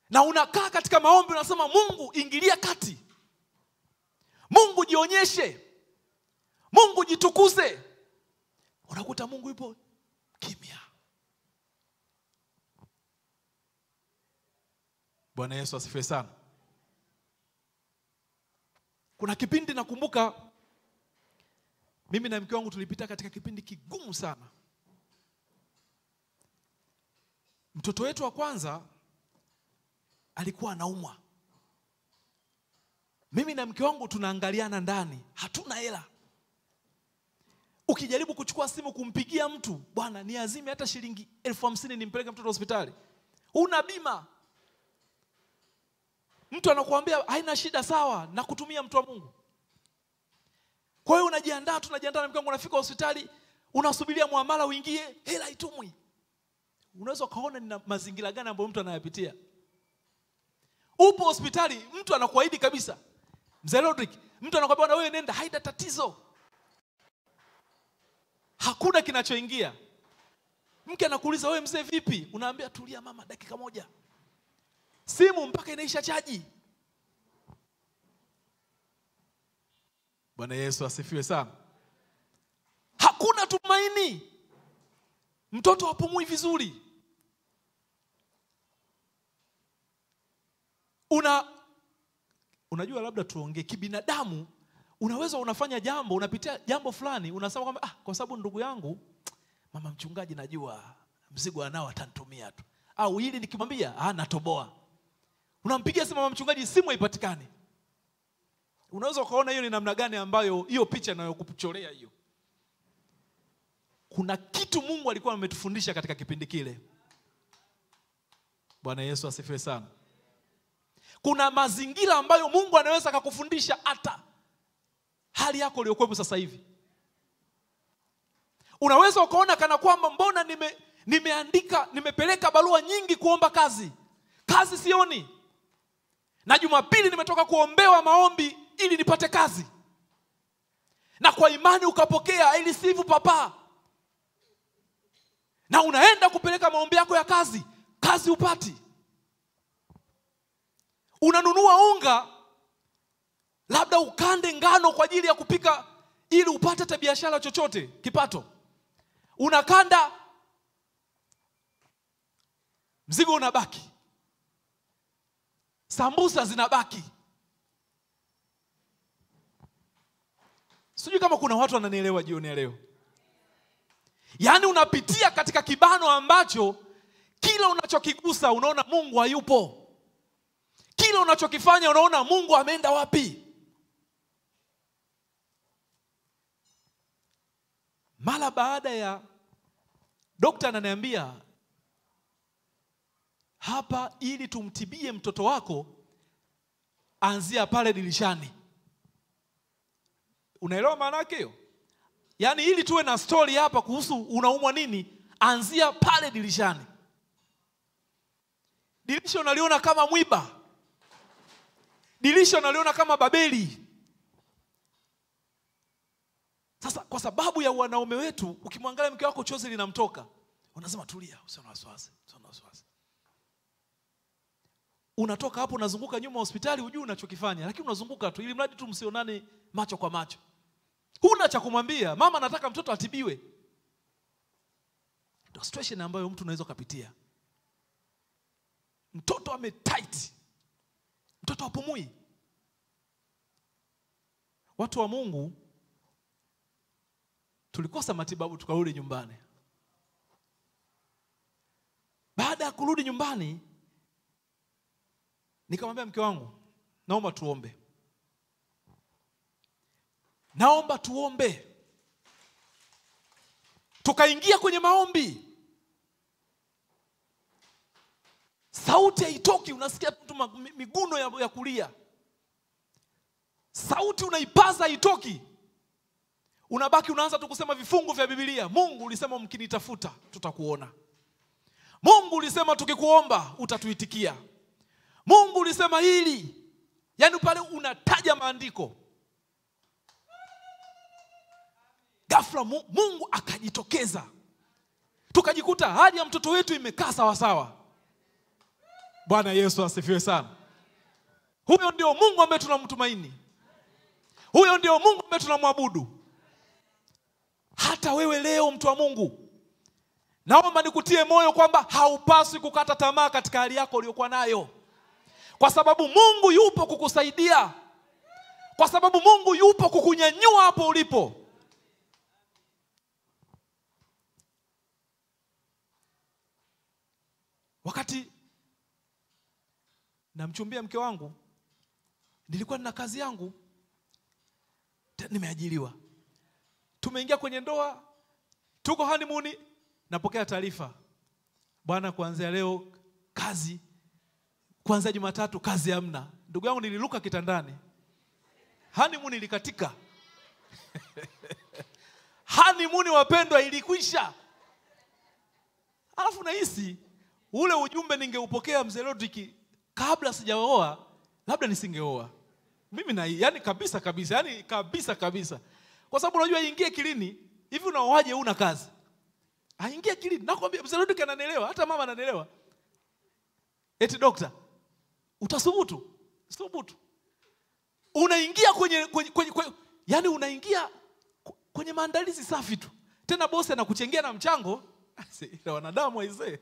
na unakaa katika maombi unasema, Mungu ingilia kati, Mungu jionyeshe, Mungu jitukuze. Unakuta Mungu yupo kimya. Bwana Yesu asifiwe sana. Kuna kipindi nakumbuka mimi na mke wangu tulipita katika kipindi kigumu sana. Mtoto wetu wa kwanza alikuwa anaumwa. Mimi na mke wangu tunaangaliana ndani, hatuna hela. Ukijaribu kuchukua simu kumpigia mtu, bwana ni azime hata shilingi 50,000 nimpeleke mtoto hospitali, una bima. Mtu anakuambia haina shida, sawa, na kutumia mtu wa Mungu. Kwa hiyo unajiandaa na mke wangu, unafika hospitali, unasubiria muamala uingie, hela itumwi. Unaweza kaona ni mazingira gani ambayo mtu anayapitia. Upo hospitali, mtu anakuahidi kabisa, Mzee Rodrick, mtu anakuambia na wewe nenda, haida tatizo. Hakuna kinachoingia. Mke anakuuliza, wewe mzee vipi? Unaambia tulia mama, dakika moja. Simu mpaka inaisha chaji. Bwana Yesu asifiwe sana. Hakuna tumaini. Mtoto hapumui vizuri. Unajua labda tuongee kibinadamu, unaweza unafanya jambo, unapitia jambo fulani, unasema kwamba kwa sababu ndugu yangu mama mchungaji najua mzigo anao atanitumia tu, au hili nikimwambia natoboa. Unampigia simu mama mchungaji, simu haipatikani. Unaweza ukaona hiyo ni namna gani ambayo hiyo picha inayokucholea hiyo. Kuna kitu Mungu alikuwa ametufundisha katika kipindi kile. Bwana Yesu asifiwe sana. Kuna mazingira ambayo Mungu anaweza akakufundisha hata hali yako iliyokuwepo sasa hivi. Unaweza ukaona kana kwamba mbona nimepeleka barua nyingi kuomba kazi sioni. Na Jumapili nimetoka kuombewa maombi ili nipate kazi. Na kwa imani ukapokea ili sivu papa. Na unaenda kupeleka maombi yako ya kazi upati. Unanunua unga, labda ukande ngano kwa ajili ya kupika ili upate hata biashara chochote, kipato. Unakanda, mzigo unabaki. Sambusa zinabaki. Sijui kama kuna watu wananielewa jioni ya leo. Yaani unapitia katika kibano ambacho kila unachokigusa unaona Mungu hayupo. Kila unachokifanya unaona Mungu ameenda wapi? Mara baada ya daktari ananiambia, hapa ili tumtibie mtoto wako, anzia pale dirishani. Unaelewa maana yake hiyo? Yaani ili tuwe na story hapa kuhusu unaumwa nini, anzia pale dirishani. Dirisha unaliona kama mwiba. Dirisha unaliona kama Babeli. Sasa kwa sababu ya wanaume wetu, ukimwangalia mke wako chozi linamtoka, unasema tulia, usiwe na wasiwasi, usiwe na wasiwasi. Unatoka hapo unazunguka nyuma hospitali, hujui unachokifanya, lakini unazunguka tu ili mradi tu msionane macho kwa macho. Huna cha kumwambia, mama anataka mtoto atibiwe. Ndio situation ambayo mtu unaweza kupitia. Mtoto ametight. Mtoto hapumui. Watu wa Mungu tulikosa matibabu tukarudi nyumbani. Baada ya kurudi nyumbani, nikamwambia mke wangu, naomba tuombe. Naomba tuombe. Tukaingia kwenye maombi. Sauti haitoki, unasikia mtu miguno ya kulia. Sauti unaipaza haitoki. Unabaki unaanza tu kusema vifungu vya Biblia. Mungu ulisema mkinitafuta tutakuona. Mungu ulisema tukikuomba utatuitikia. Mungu ulisema hili. Yaani pale unataja maandiko. Ghafla Mungu akajitokeza. Tukajikuta hali ya mtoto wetu imekaa sawa sawa. Bwana Yesu asifiwe sana. Huyo ndio Mungu ambaye tunamtumaini. Huyo ndio Mungu ambaye tunamwabudu. Hata wewe leo mtu wa Mungu, naomba nikutie moyo kwamba haupaswi kukata tamaa katika hali yako uliyokuwa nayo. Kwa sababu Mungu yupo kukusaidia. Kwa sababu Mungu yupo kukunyanyua hapo ulipo. Wakati namchumbia mke wangu, nilikuwa nina kazi yangu, nimeajiriwa. Tumeingia kwenye ndoa, tuko honeymoon, napokea taarifa, bwana kuanzia leo kazi, kuanzia Jumatatu kazi hamna. Ndugu yangu niliruka kitandani. Honeymoon ilikatika. Honeymoon wapendwa ilikwisha. Alafu nahisi ule ujumbe ningeupokea mzee Rodrick kabla sijaoa, labda nisingeoa. Mimi yani kabisa. Kwa sababu unajua ingie kilini, hivi unaoaje una kazi? Aingie kilini. Nakwambia mzee Rodrick ananielewa, hata mama ananielewa. Eti dokta, utasubutu? Subutu. Unaingia kwenye yani unaingia kwenye maandalizi safi tu. Tena bosi anakuchengea na mchango. Ila wanadamu aisee.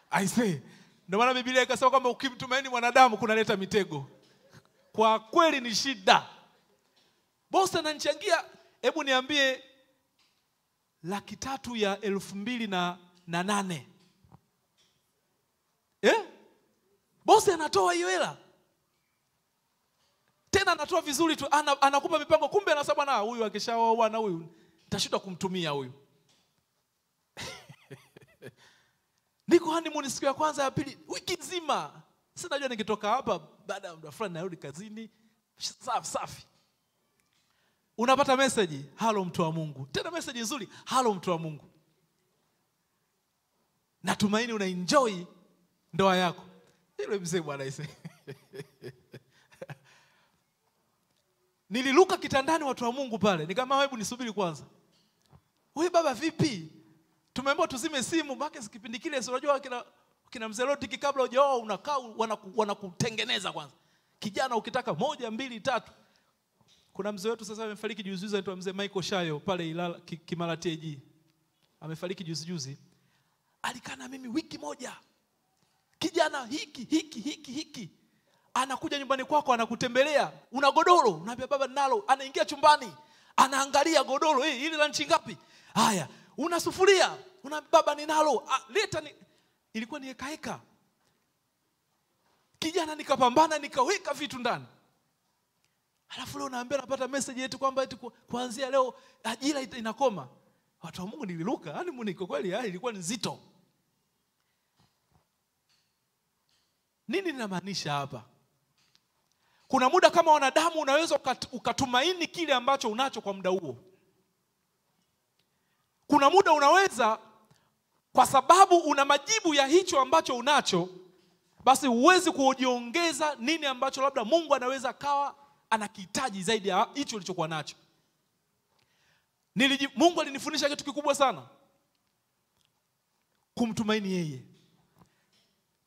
Aisee. Ndio maana Biblia ikasema kwamba ukimtumaini mwanadamu kunaleta mitego. Kwa kweli ni shida. Bosi ananichangia, hebu niambie 308,000. Bosi anatoa hiyo hela. Tena anatoa vizuri tu, anakupa mipango, kumbe anasema na huyu akishaoa na huyu nitashinda kumtumia huyu. Niko honeymoon siku ya kwanza ya pili, wiki nzima. Sasa najua nikitoka hapa baada ya muda fulani narudi kazini, safi. Unapata message, halo mtu wa Mungu. Tena message nzuri, halo mtu wa Mungu. Natumaini una enjoy ndoa yako. Ile mzee bwana ise. Nililuka kitandani watu wa Mungu pale. Nikamwambia hebu nisubiri kwanza. Wewe baba vipi? Tumeambiwa tuzime simu, baki kipindi kile unajua kina mzee Rodrick kabla hujaoa unakaa wanakutengeneza kwanza. Kijana ukitaka 1, 2, 3. Kuna mzee wetu sasa amefariki juzi anaitwa mzee Michael Shayo pale Ilala Kimara TG. Amefariki juzi. Alikaa na mimi wiki moja. Kijana hiki. Anakuja nyumbani kwako anakutembelea. Una godoro, unaambia baba ninalo. Anaingia chumbani, anaangalia godoro, hili la nchi ngapi? Haya, una sufuria, una baba ninalo. Leta ilikuwa ni heka. Kijana nikapambana nikaweka vitu ndani. Halafu leo naambia napata message yetu kwamba kuanzia leo ajira inakoma. Watu wa Mungu niliruka, yani muniko kweli ilikuwa ni nzito. Nini ninamaanisha hapa? Kuna muda kama wanadamu unaweza ukatumaini kile ambacho unacho kwa muda huo. Kuna muda unaweza kwa sababu una majibu ya hicho ambacho unacho, basi huwezi kujiongeza nini ambacho labda Mungu anaweza kawa anakihitaji zaidi ya hicho ulichokuwa nacho. Mungu alinifundisha kitu kikubwa sana, kumtumaini yeye.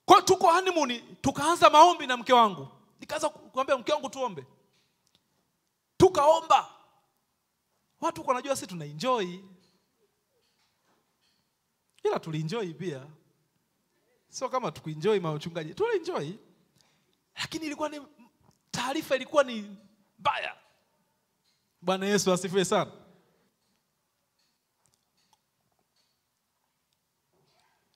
Kwa tuko honeymoon, tukaanza maombi na mke wangu. Nikaanza kumwambia mke wangu tuombe. Tukaomba. Watu wanajua sisi tuna enjoy. Ila tulienjoy pia. Sio kama tukuenjoy machungaji. Tulienjoy. Lakini ilikuwa ni taarifa ilikuwa ni mbaya. Bwana Yesu asifiwe sana.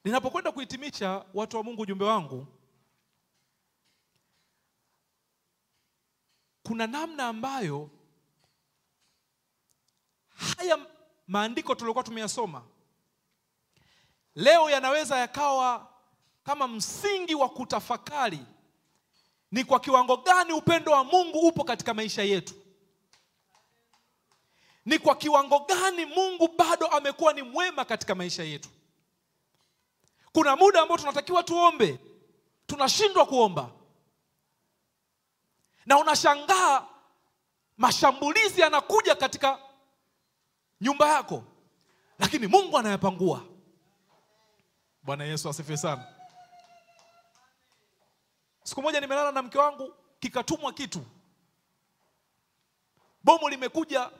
Ninapokwenda kuhitimisha, watu wa Mungu, ujumbe wangu, kuna namna ambayo haya maandiko tuliyokuwa tumeyasoma leo yanaweza yakawa kama msingi wa kutafakari ni kwa kiwango gani upendo wa Mungu upo katika maisha yetu. Ni kwa kiwango gani Mungu bado amekuwa ni mwema katika maisha yetu. Kuna muda ambao tunatakiwa tuombe, tunashindwa kuomba. Na unashangaa mashambulizi yanakuja katika nyumba yako, lakini Mungu anayapangua. Bwana Yesu asifiwe sana. Siku moja nimelala na mke wangu, kikatumwa kitu. Bomu limekuja.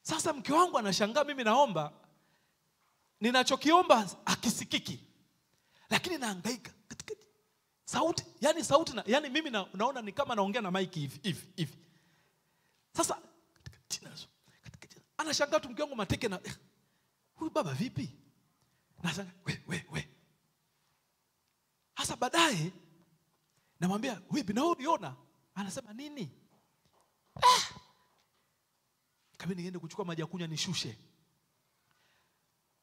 Sasa mke wangu anashangaa mimi naomba, ninachokiomba akisikiki. Lakini nahangaika katika sauti, yani mimi naona ni kama naongea na mic hivi. Sasa anashangaa tu mke wangu mateke na huyu baba vipi? Nashangaa we. Hasa baadaye namwambia, "Vipi na uliona?" Anasema, "Nini?" Kabla niende kuchukua maji ya kunywa nishushe.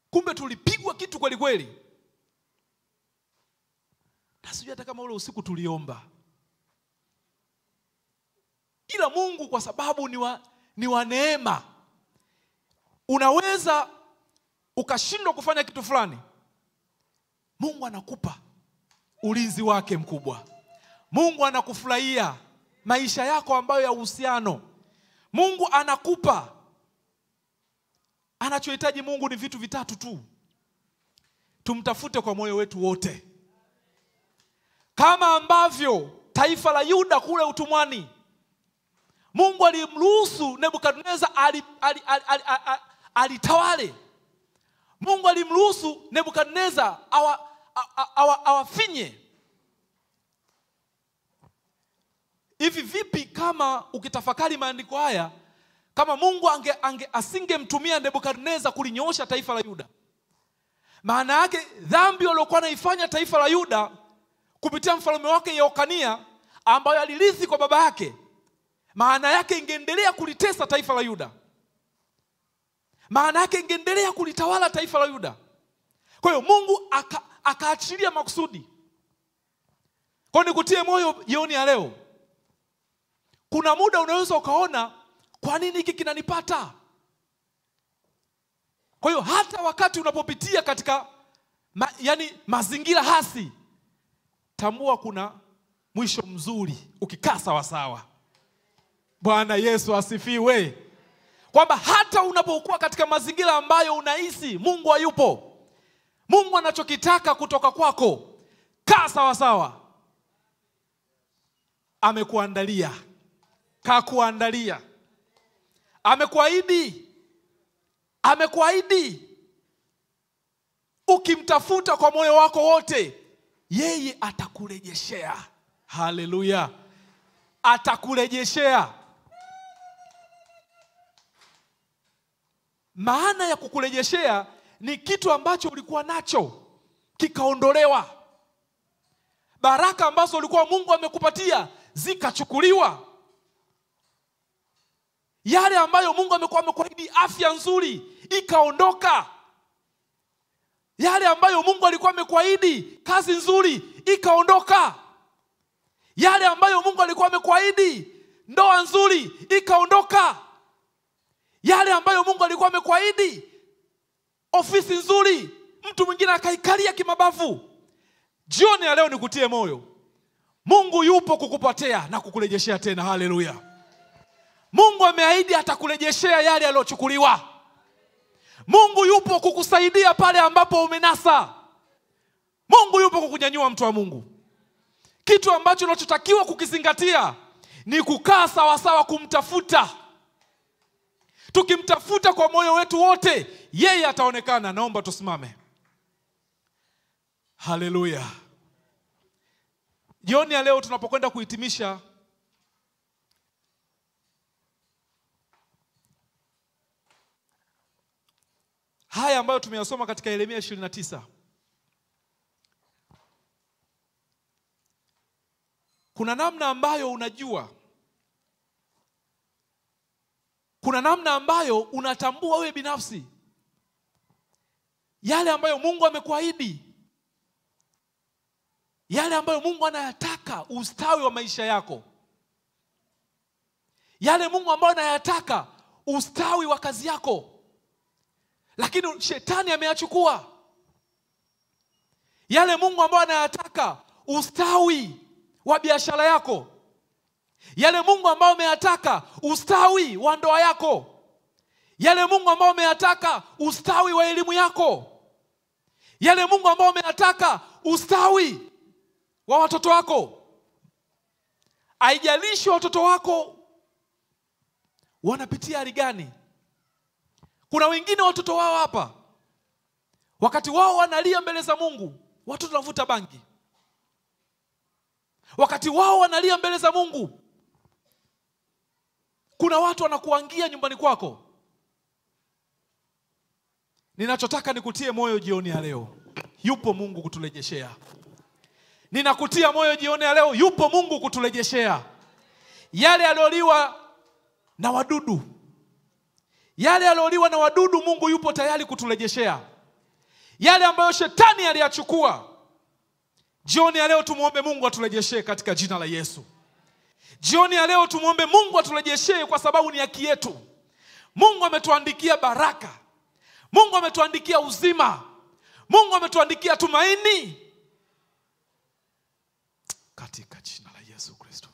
Kumbe tulipigwa kitu kweli kweli. Nasijui hata kama ule usiku tuliomba. Ila Mungu kwa sababu ni wa neema. Unaweza ukashindwa kufanya kitu fulani, Mungu anakupa ulinzi wake mkubwa. Mungu anakufurahia maisha yako ambayo ya uhusiano. Mungu anakupa. Anachohitaji Mungu ni vitu vitatu tu. Tumtafute kwa moyo wetu wote. Kama ambavyo taifa la Yuda kule utumwani, Mungu alimruhusu Nebukadneza alitawale. Mungu alimruhusu Nebukadneza awafinye. Hivi vipi kama ukitafakari maandiko haya, kama Mungu asingemtumia Nebukadneza kulinyoosha taifa la Yuda? Maana yake dhambi waliokuwa naifanya taifa la Yuda kupitia mfalme wake Yehoyakini, ambayo alirithi kwa baba yake, maana yake ingeendelea kulitesa taifa la Yuda. Maana yake ingeendelea kulitawala taifa la Yuda. Kwa hiyo Mungu akaachilia makusudi. Kwa hiyo nikutie moyo jioni ya leo. Kuna muda unaweza ukaona, kwa nini hiki kinanipata? Kwa hiyo hata wakati unapopitia katika mazingira hasi, tambua kuna mwisho mzuri ukikaa sawa sawa. Bwana Yesu asifiwe. Kwamba hata unapokuwa katika mazingira ambayo unahisi Mungu hayupo, Mungu anachokitaka kutoka kwako, kaa sawa sawa. Amekuandalia. Kakuandalia. Amekuahidi. Ukimtafuta kwa moyo wako wote, yeye atakurejeshea. Haleluya. Atakurejeshea. Maana ya kukurejeshea ni kitu ambacho ulikuwa nacho kikaondolewa. Baraka ambazo ulikuwa Mungu amekupatia zikachukuliwa. Yale ambayo Mungu amekuwa amekuahidi, afya nzuri, ikaondoka. Yale ambayo Mungu alikuwa amekuahidi, kazi nzuri, ikaondoka. Yale ambayo Mungu alikuwa amekuahidi, ndoa nzuri, ikaondoka. Yale ambayo Mungu alikuwa amekuahidi, ofisi nzuri, mtu mwingine akaikalia kimabavu. Jioni ya leo nikutie moyo, Mungu yupo kukupatia na kukurejeshea tena. Haleluya. Mungu ameahidi atakurejeshea yale yaliyochukuliwa. Mungu yupo kukusaidia pale ambapo umenasa. Mungu yupo kukunyanyua, mtu wa Mungu. Kitu ambacho unachotakiwa kukizingatia ni kukaa sawa sawa kumtafuta. Tukimtafuta kwa moyo wetu wote, yeye ataonekana. Naomba tusimame. Haleluya. Jioni ya leo tunapokwenda kuhitimisha, haya ambayo tumeyasoma katika Yeremia 29, kuna namna ambayo unajua, kuna namna ambayo unatambua wewe binafsi yale ambayo Mungu amekuahidi, yale ambayo Mungu anayataka ustawi wa maisha yako, yale Mungu ambayo anayataka ustawi wa kazi yako, lakini shetani ameyachukua. Yale Mungu ambayo anayataka ustawi wa biashara yako, yale Mungu ambayo ameyataka ustawi wa ndoa yako, yale Mungu ambayo ameyataka ustawi wa elimu yako, yale Mungu ambayo ameyataka ustawi wa watoto wako. Haijalishi watoto wako wanapitia hali gani. Kuna wengine watoto wao hapa, wakati wao wanalia mbele za Mungu, watoto wanavuta bangi. Wakati wao wanalia mbele za Mungu, kuna watu wanakuangia nyumbani kwako. Ninachotaka nikutie moyo jioni ya leo, yupo Mungu kuturejeshea. Ninakutia moyo jioni ya leo, yupo Mungu kuturejeshea. Yale yaliyoliwa na wadudu, yale yaliyoliwa na wadudu, Mungu yupo tayari kuturejeshea. Yale ambayo shetani aliyachukua, jioni ya leo tumuombe Mungu aturejeshee katika jina la Yesu. Jioni ya leo tumuombe Mungu aturejeshee, kwa sababu ni haki yetu. Mungu ametuandikia baraka. Mungu ametuandikia uzima. Mungu ametuandikia tumaini katika jina la Yesu Kristo.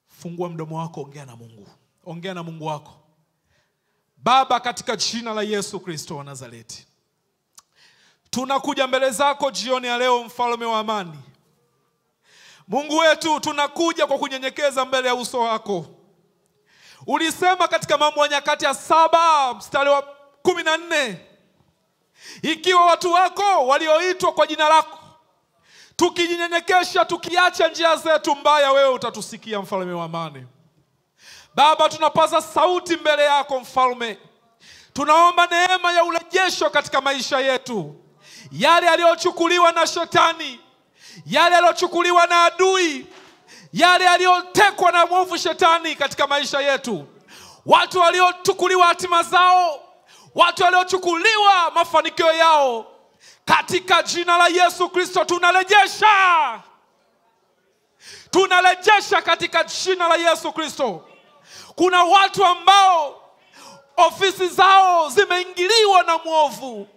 Fungua mdomo wako, ongea na Mungu. Ongea na Mungu wako. Baba, katika jina la Yesu Kristo wa Nazareti, tunakuja mbele zako jioni ya leo, mfalme wa amani. Mungu wetu, tunakuja kwa kunyenyekeza mbele ya uso wako. Ulisema katika Mambo ya Nyakati ya 7 mstari wa 14, ikiwa watu wako walioitwa kwa jina lako tukijinyenyekesha, tukiacha njia zetu mbaya, wewe utatusikia, mfalme wa amani. Baba, tunapaza sauti mbele yako mfalme. Tunaomba neema ya urejesho katika maisha yetu. Yale yaliyochukuliwa na shetani, yale yaliyochukuliwa na adui, yale yaliyotekwa na mwovu shetani katika maisha yetu, watu waliochukuliwa hatima zao, watu waliochukuliwa mafanikio yao, katika jina la Yesu Kristo tunarejesha. Tunarejesha katika jina la Yesu Kristo. Kuna watu ambao ofisi zao zimeingiliwa na mwovu.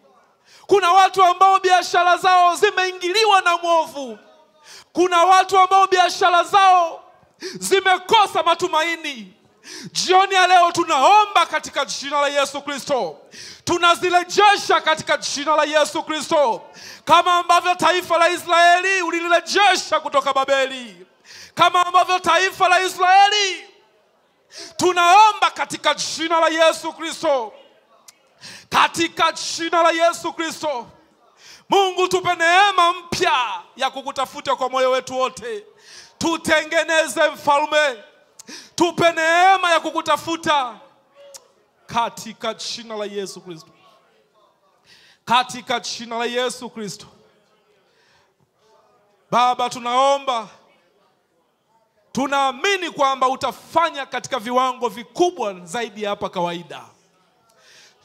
Kuna watu ambao biashara zao zimeingiliwa na mwovu. Kuna watu ambao biashara zao zimekosa matumaini. Jioni ya leo tunaomba katika jina la Yesu Kristo, tunazirejesha katika jina la Yesu Kristo, kama ambavyo taifa la Israeli ulirejesha kutoka Babeli, kama ambavyo taifa la Israeli, tunaomba katika jina la Yesu Kristo, katika jina la Yesu Kristo. Mungu, tupe neema mpya ya kukutafuta kwa moyo wetu wote. Tutengeneze mfalme, tupe neema ya kukutafuta katika jina la Yesu Kristo, katika jina la Yesu Kristo. Baba, tunaomba, tunaamini kwamba utafanya katika viwango vikubwa zaidi ya hapa kawaida.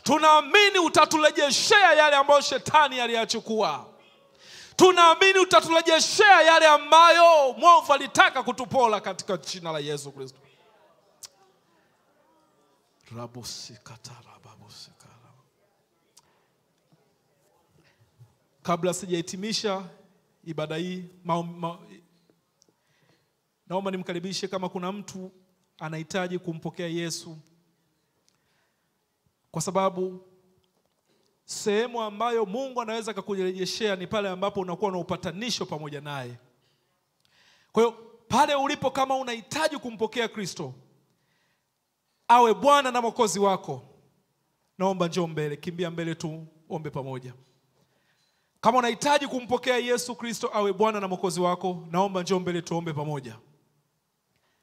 Tunaamini utaturejeshea yale ambayo shetani aliyachukua. Tunaamini utaturejeshea yale ambayo mwovu alitaka kutupola katika jina la Yesu Kristo. Kabla sijahitimisha ibada hii, naomba nimkaribishe kama kuna mtu anahitaji kumpokea Yesu, kwa sababu sehemu ambayo Mungu anaweza kukurejeshea ni pale ambapo unakuwa na upatanisho pamoja naye. Kwa hiyo pale ulipo, kama unahitaji kumpokea Kristo awe Bwana na Mwokozi wako, naomba njoo mbele, kimbia mbele tu ombe pamoja. Kama unahitaji kumpokea Yesu Kristo awe Bwana na Mwokozi wako, naomba njoo mbele tuombe pamoja.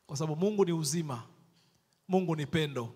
Kwa sababu Mungu ni uzima, Mungu ni pendo.